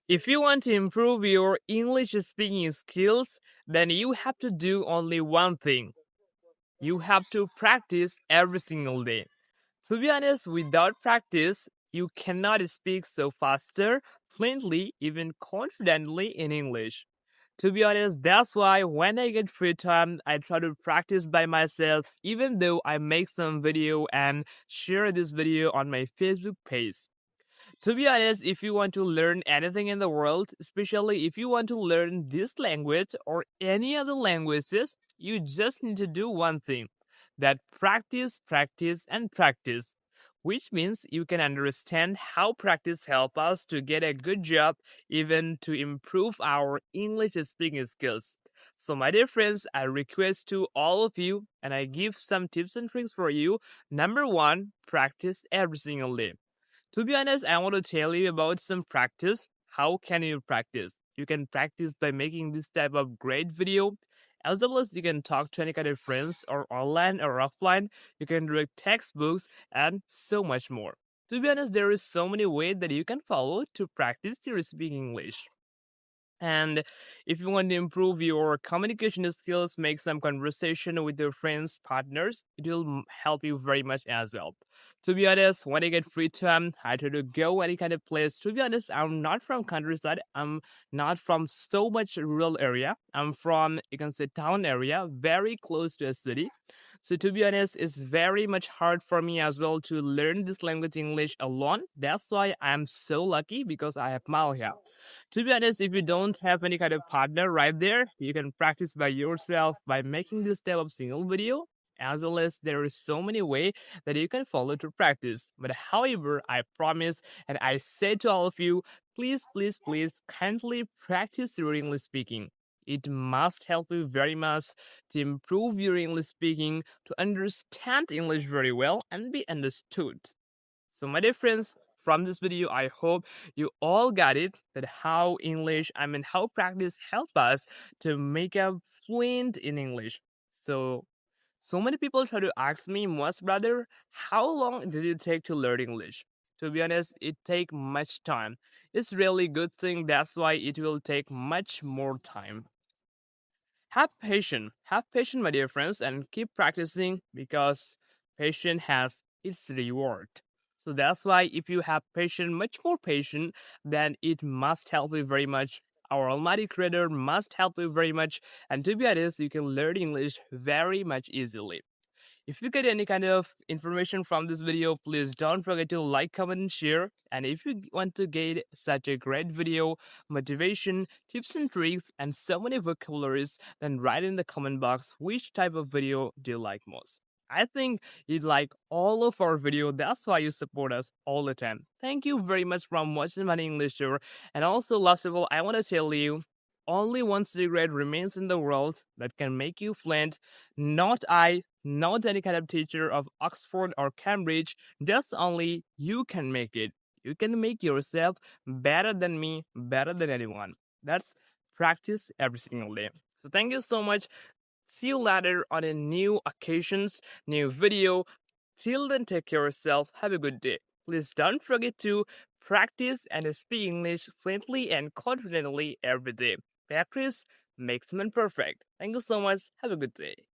If you want to improve your English speaking skills, then you have to do only one thing. You have to practice every single day. To be honest, without practice, you cannot speak so faster, fluently, even confidently in English. To be honest, that's why when I get free time, I try to practice by myself, even though I make some video and share this video on my Facebook page. To be honest, if you want to learn anything in the world, especially if you want to learn this language or any other languages, you just need to do one thing, that practice, practice, and practice. Which means you can understand how practice help us to get a good job, even to improve our English speaking skills. So my dear friends, I request to all of you and I give some tips and tricks for you. Number one, practice every single day. To be honest, I want to tell you about some practice. How can you practice? You can practice by making this type of great video. As well as you can talk to any kind of friends or online or offline. You can read textbooks and so much more. To be honest, there is so many ways that you can follow to practice your speaking English. And if you want to improve your communication skills, make some conversation with your friends, partners, it will help you very much as well. To be honest, when I get free time, I try to go any kind of place. To be honest, I'm not from countryside. I'm not from so much rural area. I'm from, you can say, town area, very close to a city. So to be honest, it's very much hard for me as well to learn this language English alone. That's why I'm so lucky because I have Maliha. To be honest, if you don't have any kind of partner right there, you can practice by yourself by making this type of single video. As well as there is so many ways that you can follow to practice. But however, I promise and I say to all of you, please, please, please kindly practice your English speaking. It must help you very much to improve your English speaking, to understand English very well and be understood. So my dear friends, from this video, I hope you all got it, that how how practice help us to make up fluent in English. So many people try to ask me, Muwaj brother, how long did it take to learn English? To be honest, it take much time. It's really good thing, that's why it will take much more time. Have patience, my dear friends, and keep practicing because patience has its reward. So that's why if you have patience, much more patience, then it must help you very much. Our Almighty Creator must help you very much, and to be honest, you can learn English very much easily. If you get any kind of information from this video, please don't forget to like, comment, and share. And if you want to get such a great video, motivation, tips and tricks, and so many vocabularies, then write in the comment box which type of video do you like most. I think you like all of our video. That's why you support us all the time. Thank you very much from watching my English show. And also, last of all, I want to tell you, only one secret remains in the world that can make you fluent. Not I, not any kind of teacher of Oxford or Cambridge. Just only you can make it. You can make yourself better than me, better than anyone. That's practice every single day. So thank you so much. See you later on a new occasions, new video. Till then, take care of yourself. Have a good day. Please don't forget to practice and speak English fluently and confidently every day. Practice makes man perfect. Thank you so much. Have a good day.